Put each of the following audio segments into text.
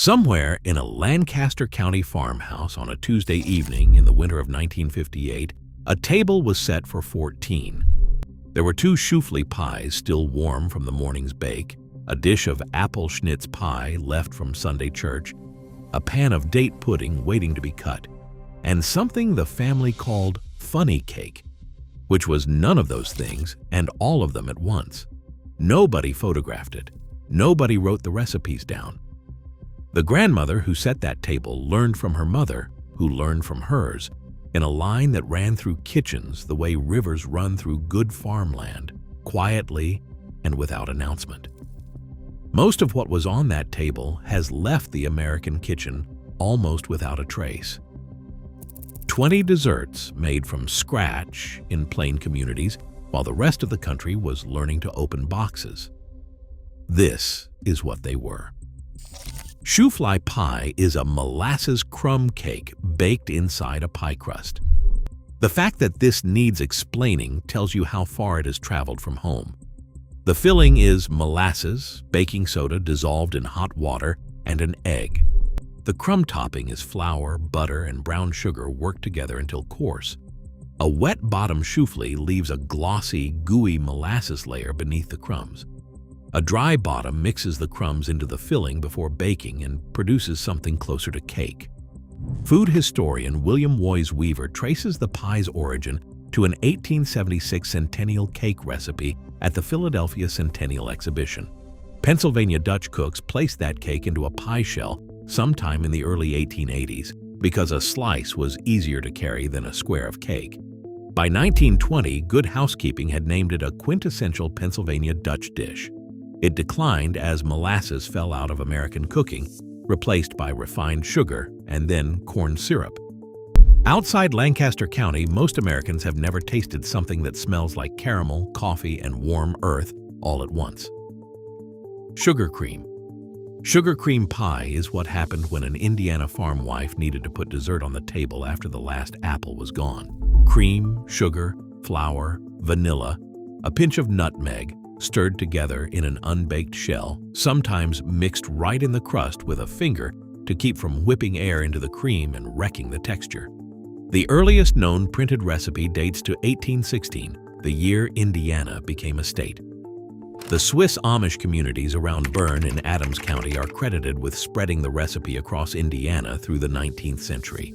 Somewhere in a Lancaster County farmhouse on a Tuesday evening in the winter of 1958, a table was set for 14. There were 2 Shoofly pies still warm from the morning's bake, a dish of apple schnitz pie left from Sunday church, a pan of date pudding waiting to be cut, and something the family called funny cake, which was none of those things and all of them at once. Nobody photographed it. Nobody wrote the recipes down. The grandmother who set that table learned from her mother, who learned from hers, in a line that ran through kitchens the way rivers run through good farmland, quietly and without announcement. Most of what was on that table has left the American kitchen almost without a trace. 20 desserts made from scratch in plain communities, while the rest of the country was learning to open boxes. This is what they were. Shoofly pie is a molasses crumb cake baked inside a pie crust. The fact that this needs explaining tells you how far it has traveled from home. The filling is molasses, baking soda dissolved in hot water, and an egg. The crumb topping is flour, butter, and brown sugar worked together until coarse. A wet bottom shoofly leaves a glossy, gooey molasses layer beneath the crumbs. A dry bottom mixes the crumbs into the filling before baking and produces something closer to cake. Food historian William Woys Weaver traces the pie's origin to an 1876 centennial cake recipe at the Philadelphia Centennial Exhibition. Pennsylvania Dutch cooks placed that cake into a pie shell sometime in the early 1880s because a slice was easier to carry than a square of cake. By 1920, Good Housekeeping had named it a quintessential Pennsylvania Dutch dish. It declined as molasses fell out of American cooking, replaced by refined sugar and then corn syrup. Outside Lancaster County, most Americans have never tasted something that smells like caramel, coffee, and warm earth all at once. Sugar cream. Sugar cream pie is what happened when an Indiana farm wife needed to put dessert on the table after the last apple was gone. Cream, sugar, flour, vanilla, a pinch of nutmeg, stirred together in an unbaked shell, sometimes mixed right in the crust with a finger to keep from whipping air into the cream and wrecking the texture. The earliest known printed recipe dates to 1816, the year Indiana became a state. The Swiss Amish communities around Bern in Adams County are credited with spreading the recipe across Indiana through the 19th century.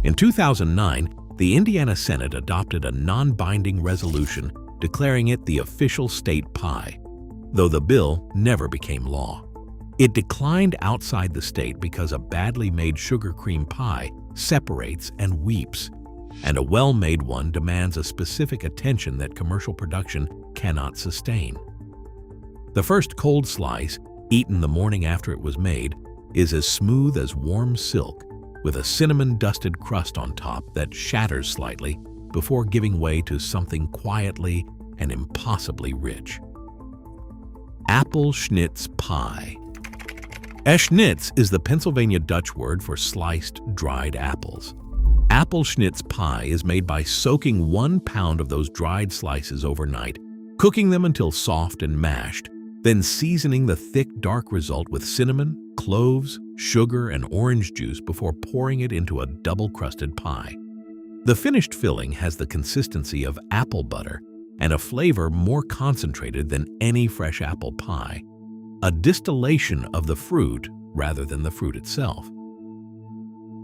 In 2009, the Indiana Senate adopted a non-binding resolution declaring it the official state pie, though the bill never became law. It declined outside the state because a badly made sugar cream pie separates and weeps, and a well-made one demands a specific attention that commercial production cannot sustain. The first cold slice, eaten the morning after it was made, is as smooth as warm silk, with a cinnamon-dusted crust on top that shatters slightly before giving way to something quietly and impossibly rich. Apple schnitz pie. A schnitz is the Pennsylvania Dutch word for sliced, dried apples. Apple schnitz pie is made by soaking 1 pound of those dried slices overnight, cooking them until soft and mashed, then seasoning the thick, dark result with cinnamon, cloves, sugar, and orange juice before pouring it into a double-crusted pie. The finished filling has the consistency of apple butter and a flavor more concentrated than any fresh apple pie, a distillation of the fruit rather than the fruit itself.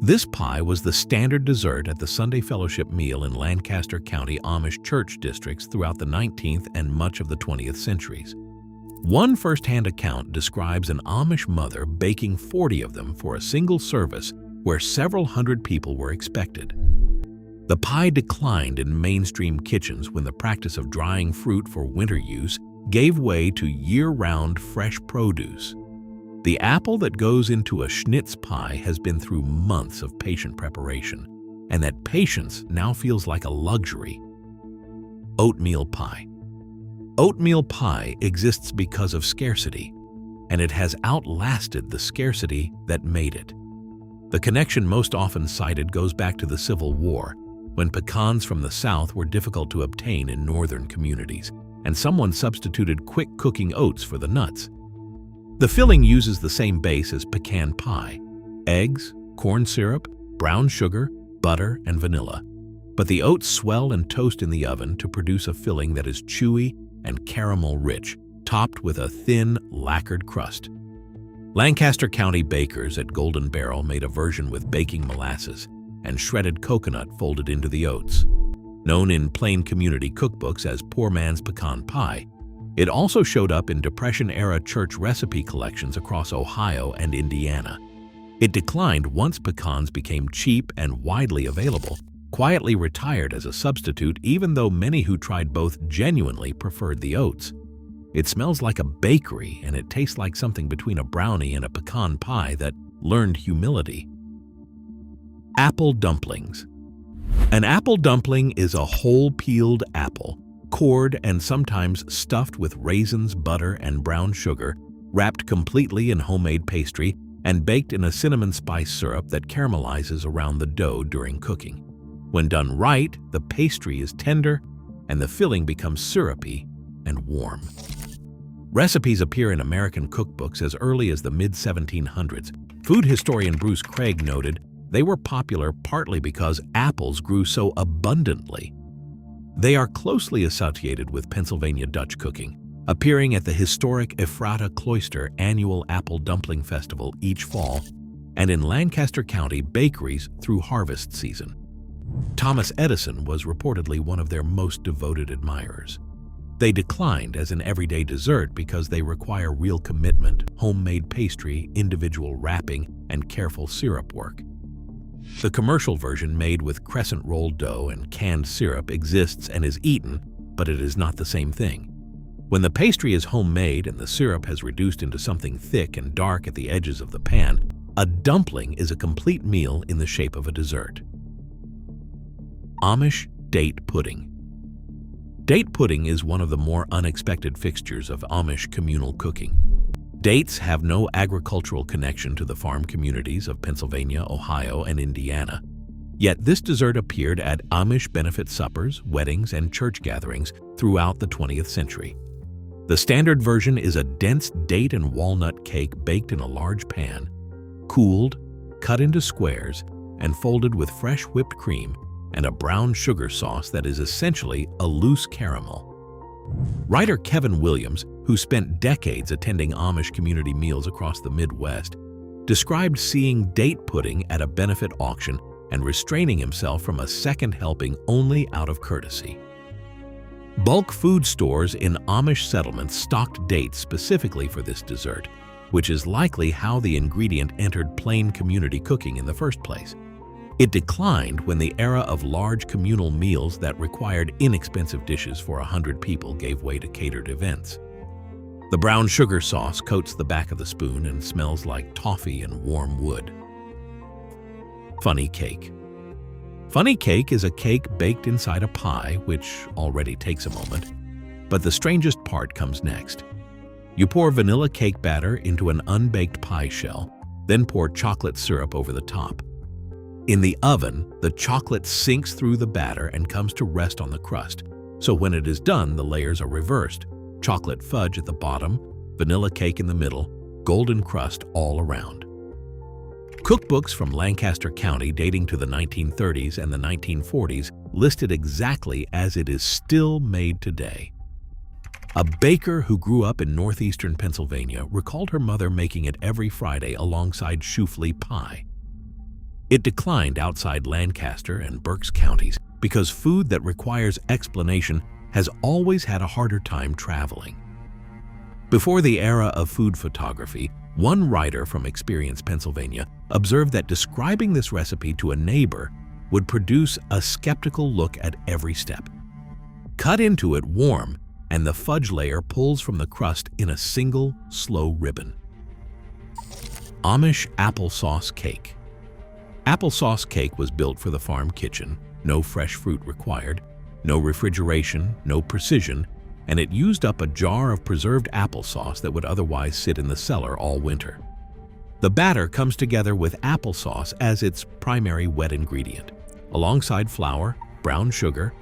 This pie was the standard dessert at the Sunday fellowship meal in Lancaster County Amish church districts throughout the 19th and much of the 20th centuries. One first-hand account describes an Amish mother baking 40 of them for a single service where several hundred people were expected. The pie declined in mainstream kitchens when the practice of drying fruit for winter use gave way to year-round fresh produce. The apple that goes into a schnitz pie has been through months of patient preparation, and that patience now feels like a luxury. Oatmeal pie. Oatmeal pie exists because of scarcity, and it has outlasted the scarcity that made it. The connection most often cited goes back to the Civil War, when pecans from the South were difficult to obtain in northern communities, and someone substituted quick-cooking oats for the nuts. The filling uses the same base as pecan pie: eggs, corn syrup, brown sugar, butter, and vanilla. But the oats swell and toast in the oven to produce a filling that is chewy and caramel-rich, topped with a thin, lacquered crust. Lancaster County bakers at Golden Barrel made a version with baking molasses and shredded coconut folded into the oats. Known in plain community cookbooks as poor man's pecan pie, it also showed up in Depression-era church recipe collections across Ohio and Indiana. It declined once pecans became cheap and widely available, quietly retired as a substitute even though many who tried both genuinely preferred the oats. It smells like a bakery, and it tastes like something between a brownie and a pecan pie that learned humility. Apple dumplings. An apple dumpling is a whole peeled apple, cored and sometimes stuffed with raisins, butter, and brown sugar, wrapped completely in homemade pastry, and baked in a cinnamon spice syrup that caramelizes around the dough during cooking. When done right, the pastry is tender, and the filling becomes syrupy and warm. Recipes appear in American cookbooks as early as the mid-1700s. Food historian Bruce Craig noted they were popular partly because apples grew so abundantly. They are closely associated with Pennsylvania Dutch cooking, appearing at the historic Ephrata Cloister annual Apple Dumpling Festival each fall, and in Lancaster County bakeries through harvest season. Thomas Edison was reportedly one of their most devoted admirers. They declined as an everyday dessert because they require real commitment, homemade pastry, individual wrapping, and careful syrup work. The commercial version made with crescent roll dough and canned syrup exists and is eaten, but it is not the same thing. When the pastry is homemade and the syrup has reduced into something thick and dark at the edges of the pan, a dumpling is a complete meal in the shape of a dessert. Amish date pudding. Date pudding is one of the more unexpected fixtures of Amish communal cooking. Dates have no agricultural connection to the farm communities of Pennsylvania, Ohio, and Indiana. Yet this dessert appeared at Amish benefit suppers, weddings, and church gatherings throughout the 20th century. The standard version is a dense date and walnut cake baked in a large pan, cooled, cut into squares, and folded with fresh whipped cream and a brown sugar sauce that is essentially a loose caramel. Writer Kevin Williams, who spent decades attending Amish community meals across the Midwest, described seeing date pudding at a benefit auction and restraining himself from a second helping only out of courtesy. Bulk food stores in Amish settlements stocked dates specifically for this dessert, which is likely how the ingredient entered plain community cooking in the first place. It declined when the era of large communal meals that required inexpensive dishes for 100 people gave way to catered events. The brown sugar sauce coats the back of the spoon and smells like toffee and warm wood. Funny cake. Funny cake is a cake baked inside a pie, which already takes a moment. But the strangest part comes next. You pour vanilla cake batter into an unbaked pie shell, then pour chocolate syrup over the top. In the oven, the chocolate sinks through the batter and comes to rest on the crust, so when it is done, the layers are reversed: chocolate fudge at the bottom, vanilla cake in the middle, golden crust all around. Cookbooks from Lancaster County dating to the 1930s and the 1940s listed exactly as it is still made today. A baker who grew up in northeastern Pennsylvania recalled her mother making it every Friday alongside Shoofly Pie. It declined outside Lancaster and Berks counties because food that requires explanation has always had a harder time traveling. Before the era of food photography, one writer from Experience, Pennsylvania, observed that describing this recipe to a neighbor would produce a skeptical look at every step. Cut into it warm, and the fudge layer pulls from the crust in a single, slow ribbon. Amish applesauce cake. Applesauce cake was built for the farm kitchen, no fresh fruit required, no refrigeration, no precision, and it used up a jar of preserved applesauce that would otherwise sit in the cellar all winter. The batter comes together with applesauce as its primary wet ingredient, alongside flour, brown sugar,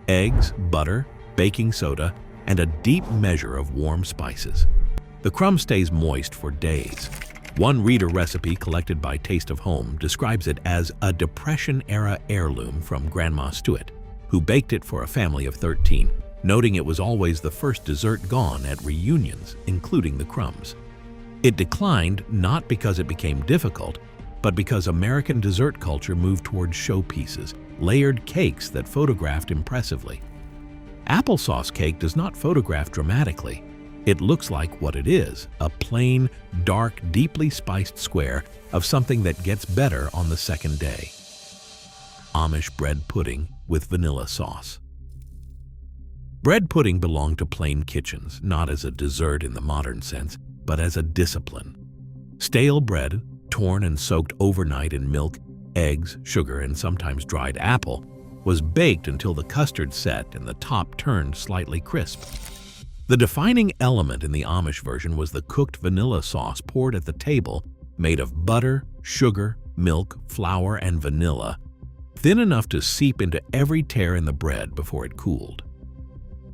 eggs, butter, baking soda, and a deep measure of warm spices. The crumb stays moist for days. One reader recipe collected by Taste of Home describes it as a Depression-era heirloom from Grandma Stewart, who baked it for a family of 13, noting it was always the first dessert gone at reunions, including the crumbs. It declined not because it became difficult, but because American dessert culture moved toward showpieces, layered cakes that photographed impressively. Applesauce cake does not photograph dramatically. It looks like what it is, a plain, dark, deeply spiced square of something that gets better on the second day. Amish bread pudding with vanilla sauce. Bread pudding belonged to plain kitchens, not as a dessert in the modern sense, but as a discipline. Stale bread, torn and soaked overnight in milk, eggs, sugar, and sometimes dried apple, was baked until the custard set and the top turned slightly crisp. The defining element in the Amish version was the cooked vanilla sauce poured at the table, made of butter, sugar, milk, flour, and vanilla, thin enough to seep into every tear in the bread before it cooled.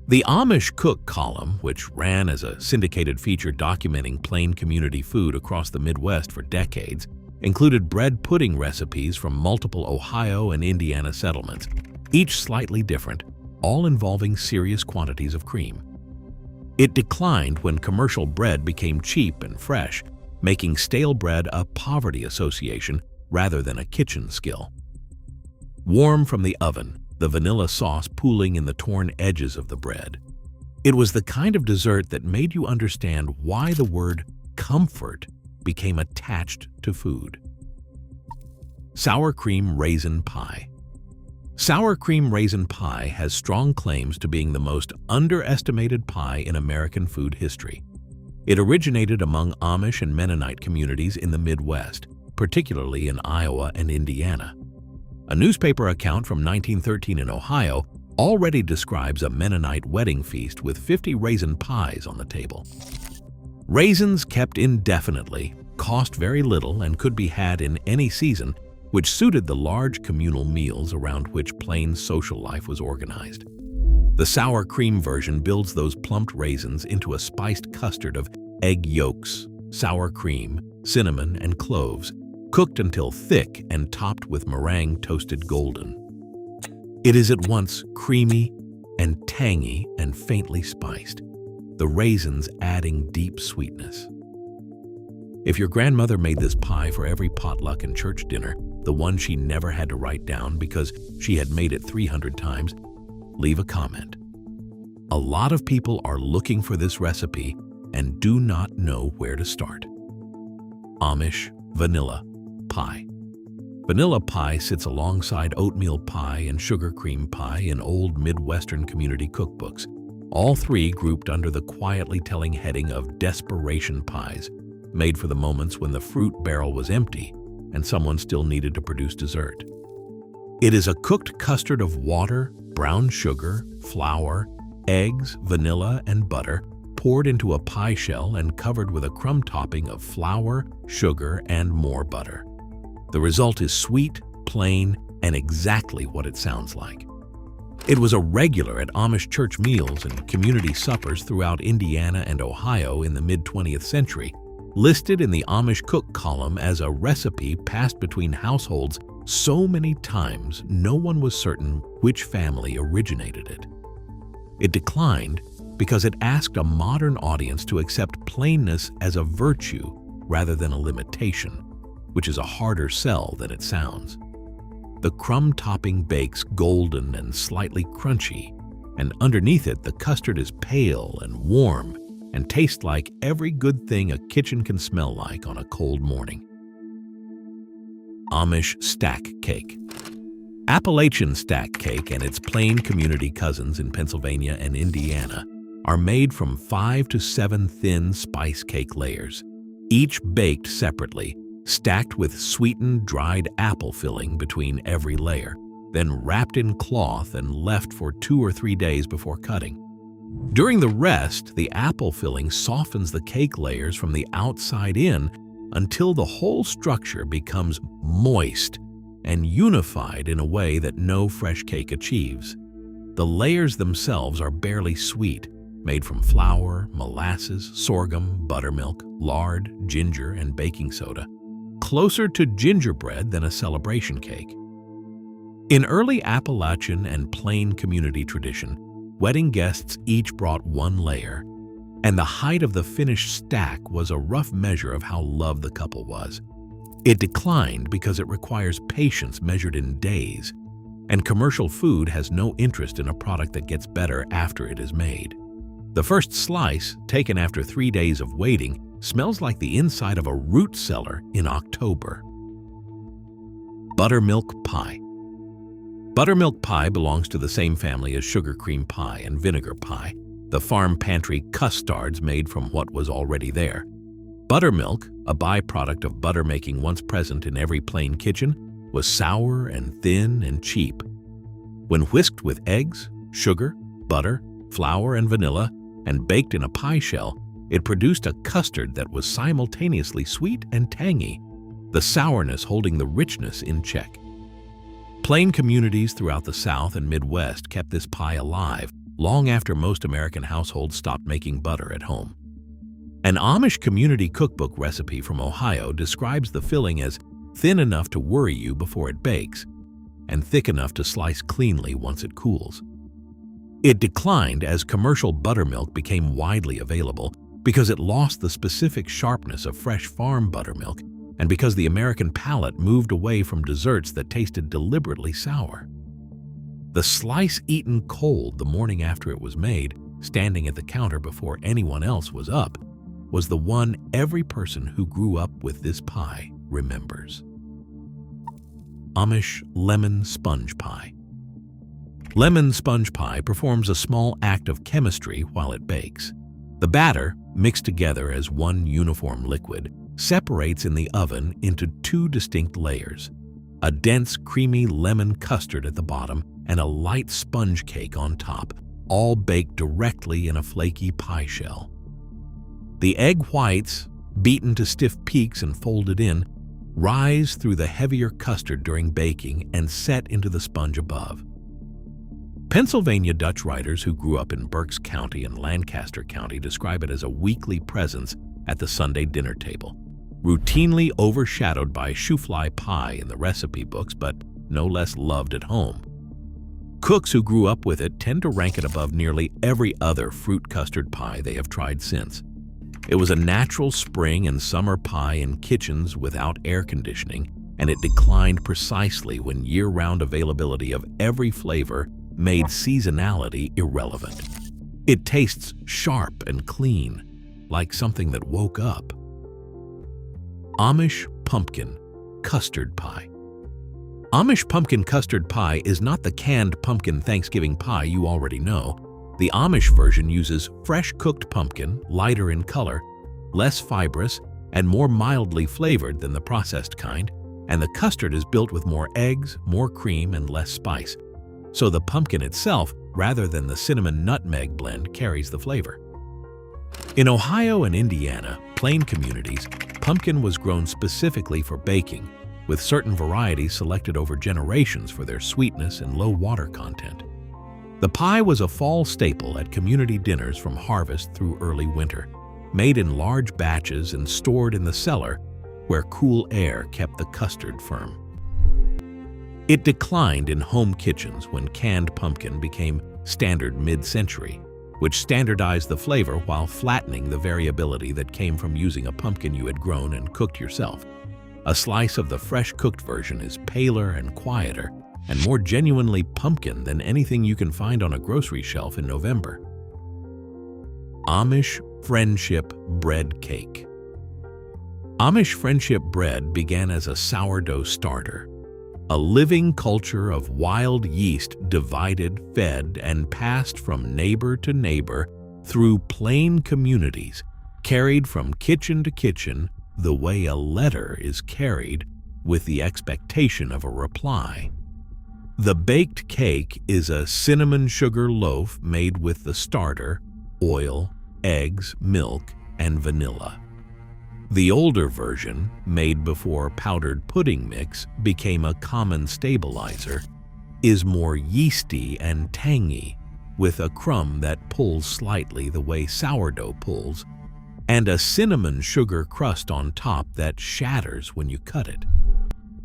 The Amish Cook column, which ran as a syndicated feature documenting plain community food across the Midwest for decades, included bread pudding recipes from multiple Ohio and Indiana settlements, each slightly different, all involving serious quantities of cream. It declined when commercial bread became cheap and fresh, making stale bread a poverty association rather than a kitchen skill. Warm from the oven, the vanilla sauce pooling in the torn edges of the bread. It was the kind of dessert that made you understand why the word comfort became attached to food. Sour cream raisin pie. Sour cream raisin pie has strong claims to being the most underestimated pie in American food history. It originated among Amish and Mennonite communities in the Midwest, particularly in Iowa and Indiana. A newspaper account from 1913 in Ohio already describes a Mennonite wedding feast with 50 raisin pies on the table. Raisins kept indefinitely, cost very little, and could be had in any season, which suited the large communal meals around which plain social life was organized. The sour cream version builds those plumped raisins into a spiced custard of egg yolks, sour cream, cinnamon, and cloves, cooked until thick and topped with meringue toasted golden. It is at once creamy and tangy and faintly spiced, the raisins adding deep sweetness. If your grandmother made this pie for every potluck and church dinner, the one she never had to write down because she had made it 300 times, leave a comment. A lot of people are looking for this recipe and do not know where to start. Amish vanilla pie. Vanilla pie sits alongside oatmeal pie and sugar cream pie in old Midwestern community cookbooks, all three grouped under the quietly telling heading of desperation pies, made for the moments when the fruit barrel was empty and someone still needed to produce dessert. It is a cooked custard of water, brown sugar, flour, eggs, vanilla, and butter, poured into a pie shell and covered with a crumb topping of flour, sugar, and more butter. The result is sweet, plain, and exactly what it sounds like. It was a regular at Amish church meals and community suppers throughout Indiana and Ohio in the mid-20th century, listed in the Amish Cook column as a recipe passed between households so many times no one was certain which family originated it. It declined because it asked a modern audience to accept plainness as a virtue rather than a limitation, which is a harder sell than it sounds. The crumb topping bakes golden and slightly crunchy, and underneath it the custard is pale and warm and tastes like every good thing a kitchen can smell like on a cold morning. Amish stack cake. Appalachian stack cake and its plain community cousins in Pennsylvania and Indiana are made from 5 to 7 thin spice cake layers, each baked separately, stacked with sweetened dried apple filling between every layer, then wrapped in cloth and left for 2 or 3 days before cutting. During the rest, the apple filling softens the cake layers from the outside in until the whole structure becomes moist and unified in a way that no fresh cake achieves. The layers themselves are barely sweet, made from flour, molasses, sorghum, buttermilk, lard, ginger, and baking soda, closer to gingerbread than a celebration cake. In early Appalachian and Plain community tradition, wedding guests each brought one layer, and the height of the finished stack was a rough measure of how loved the couple was. It declined because it requires patience measured in days, and commercial food has no interest in a product that gets better after it is made. The first slice, taken after 3 days of waiting, smells like the inside of a root cellar in October. Buttermilk pie. Buttermilk pie belongs to the same family as sugar cream pie and vinegar pie, the farm pantry custards made from what was already there. Buttermilk, a byproduct of butter making once present in every Plain kitchen, was sour and thin and cheap. When whisked with eggs, sugar, butter, flour, and vanilla, and baked in a pie shell, it produced a custard that was simultaneously sweet and tangy, the sourness holding the richness in check. Plain communities throughout the South and Midwest kept this pie alive long after most American households stopped making butter at home. An Amish community cookbook recipe from Ohio describes the filling as thin enough to worry you before it bakes, and thick enough to slice cleanly once it cools. It declined as commercial buttermilk became widely available because it lost the specific sharpness of fresh farm buttermilk and because the American palate moved away from desserts that tasted deliberately sour. The slice eaten cold the morning after it was made, standing at the counter before anyone else was up, was the one every person who grew up with this pie remembers. Amish lemon sponge pie. Lemon sponge pie performs a small act of chemistry while it bakes. The batter, mixed together as one uniform liquid, separates in the oven into 2 distinct layers, a dense, creamy lemon custard at the bottom and a light sponge cake on top, all baked directly in a flaky pie shell. The egg whites, beaten to stiff peaks and folded in, rise through the heavier custard during baking and set into the sponge above. Pennsylvania Dutch writers who grew up in Berks County and Lancaster County describe it as a weekly presence at the Sunday dinner table, routinely overshadowed by Shoofly Pie in the recipe books, but no less loved at home. Cooks who grew up with it tend to rank it above nearly every other fruit custard pie they have tried since. It was a natural spring and summer pie in kitchens without air conditioning, and it declined precisely when year-round availability of every flavor made seasonality irrelevant. It tastes sharp and clean, like something that woke up. Amish pumpkin custard pie. Amish pumpkin custard pie is not the canned pumpkin Thanksgiving pie you already know. The Amish version uses fresh cooked pumpkin, lighter in color, less fibrous, and more mildly flavored than the processed kind, and the custard is built with more eggs, more cream, and less spice. So the pumpkin itself, rather than the cinnamon-nutmeg blend, carries the flavor. In Ohio and Indiana, Plain communities, pumpkin was grown specifically for baking, with certain varieties selected over generations for their sweetness and low water content. The pie was a fall staple at community dinners from harvest through early winter, made in large batches and stored in the cellar where cool air kept the custard firm. It declined in home kitchens when canned pumpkin became standard mid-century, which standardized the flavor while flattening the variability that came from using a pumpkin you had grown and cooked yourself. A slice of the fresh cooked version is paler and quieter and more genuinely pumpkin than anything you can find on a grocery shelf in November. Amish friendship bread cake. Amish friendship bread began as a sourdough starter, a living culture of wild yeast divided, fed, and passed from neighbor to neighbor through Plain communities, carried from kitchen to kitchen the way a letter is carried with the expectation of a reply. The baked cake is a cinnamon sugar loaf made with the starter, oil, eggs, milk, and vanilla. The older version, made before powdered pudding mix became a common stabilizer, is more yeasty and tangy, with a crumb that pulls slightly the way sourdough pulls, and a cinnamon sugar crust on top that shatters when you cut it.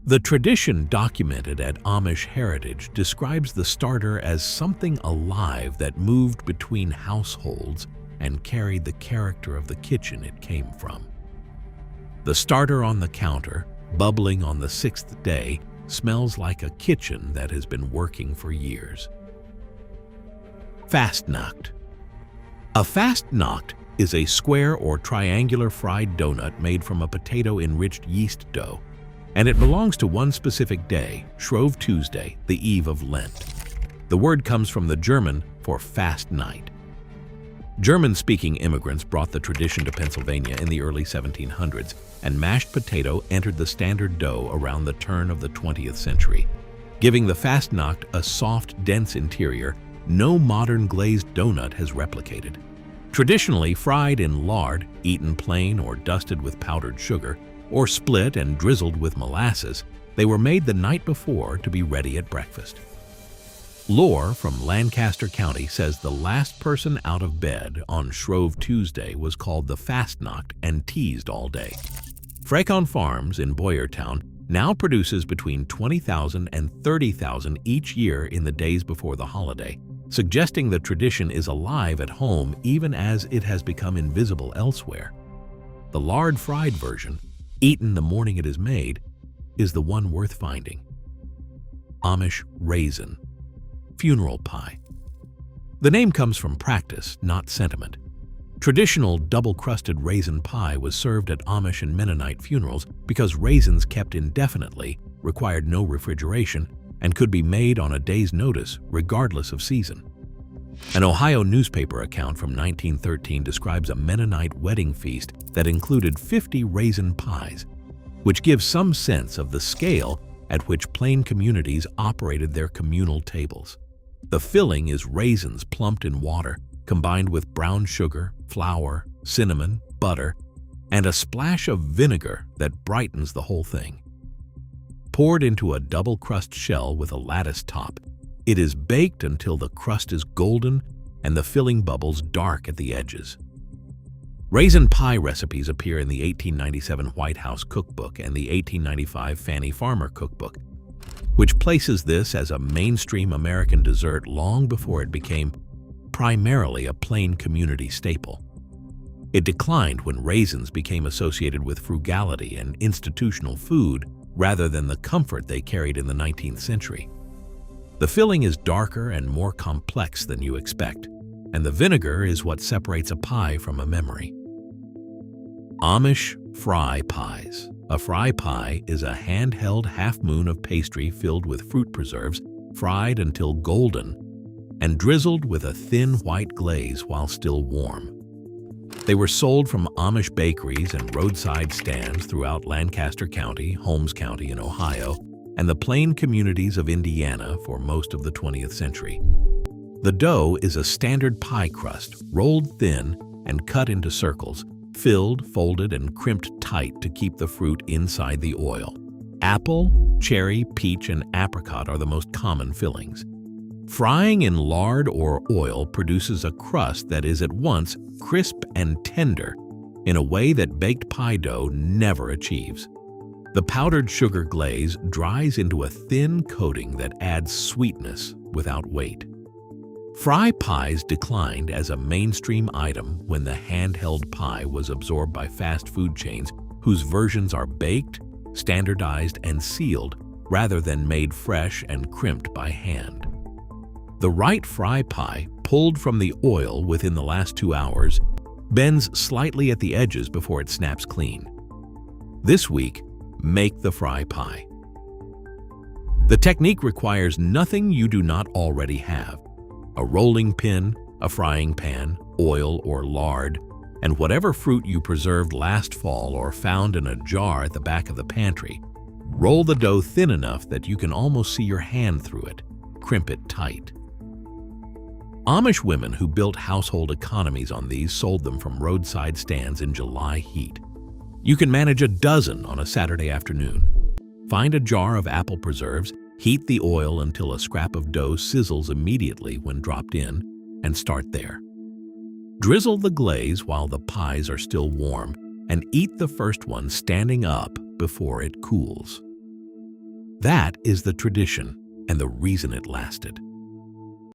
The tradition documented at Amish Heritage describes the starter as something alive that moved between households and carried the character of the kitchen it came from. The starter on the counter, bubbling on the 6th day, smells like a kitchen that has been working for years. Fastnacht. A Fastnacht is a square or triangular fried donut made from a potato-enriched yeast dough, and it belongs to one specific day, Shrove Tuesday, the eve of Lent. The word comes from the German for fast night. German-speaking immigrants brought the tradition to Pennsylvania in the early 1700s, and mashed potato entered the standard dough around the turn of the 20th century. Giving the Fastnacht a soft, dense interior no modern glazed donut has replicated. Traditionally fried in lard, eaten plain or dusted with powdered sugar, or split and drizzled with molasses, they were made the night before to be ready at breakfast. Lore from Lancaster County says the last person out of bed on Shrove Tuesday was called the Fastnacht and teased all day. Frecon Farms in Boyertown now produces between 20,000 and 30,000 each year in the days before the holiday, suggesting the tradition is alive at home even as it has become invisible elsewhere. The lard-fried version, eaten the morning it is made, is the one worth finding. Amish raisin. Funeral pie. The name comes from practice, not sentiment. Traditional double-crusted raisin pie was served at Amish and Mennonite funerals because raisins kept indefinitely, required no refrigeration, and could be made on a day's notice regardless of season. An Ohio newspaper account from 1913 describes a Mennonite wedding feast that included 50 raisin pies, which gives some sense of the scale at which plain communities operated their communal tables. The filling is raisins plumped in water, combined with brown sugar, flour, cinnamon, butter, and a splash of vinegar that brightens the whole thing. Poured into a double-crust shell with a lattice top, it is baked until the crust is golden and the filling bubbles dark at the edges. Raisin pie recipes appear in the 1897 White House Cookbook and the 1895 Fannie Farmer Cookbook, which places this as a mainstream American dessert long before it became primarily a plain community staple. It declined when raisins became associated with frugality and institutional food rather than the comfort they carried in the 19th century. The filling is darker and more complex than you expect, and the vinegar is what separates a pie from a memory. Amish fry pies. A fry pie is a handheld half-moon of pastry filled with fruit preserves, fried until golden, and drizzled with a thin white glaze while still warm. They were sold from Amish bakeries and roadside stands throughout Lancaster County, Holmes County in Ohio, and the plain communities of Indiana for most of the 20th century. The dough is a standard pie crust, rolled thin and cut into circles, filled, folded, and crimped tight to keep the fruit inside the oil. Apple, cherry, peach, and apricot are the most common fillings. Frying in lard or oil produces a crust that is at once crisp and tender in a way that baked pie dough never achieves. The powdered sugar glaze dries into a thin coating that adds sweetness without weight. Fry pies declined as a mainstream item when the handheld pie was absorbed by fast food chains whose versions are baked, standardized, and sealed rather than made fresh and crimped by hand. The right fry pie, pulled from the oil within the last 2 hours, bends slightly at the edges before it snaps clean. This week, make the fry pie. The technique requires nothing you do not already have: a rolling pin, a frying pan, oil or lard, and whatever fruit you preserved last fall or found in a jar at the back of the pantry. Roll the dough thin enough that you can almost see your hand through it. Crimp it tight. Amish women who built household economies on these sold them from roadside stands in July heat. You can manage a dozen on a Saturday afternoon. Find a jar of apple preserves, heat the oil until a scrap of dough sizzles immediately when dropped in, and start there. Drizzle the glaze while the pies are still warm and eat the first one standing up before it cools. That is the tradition and the reason it lasted.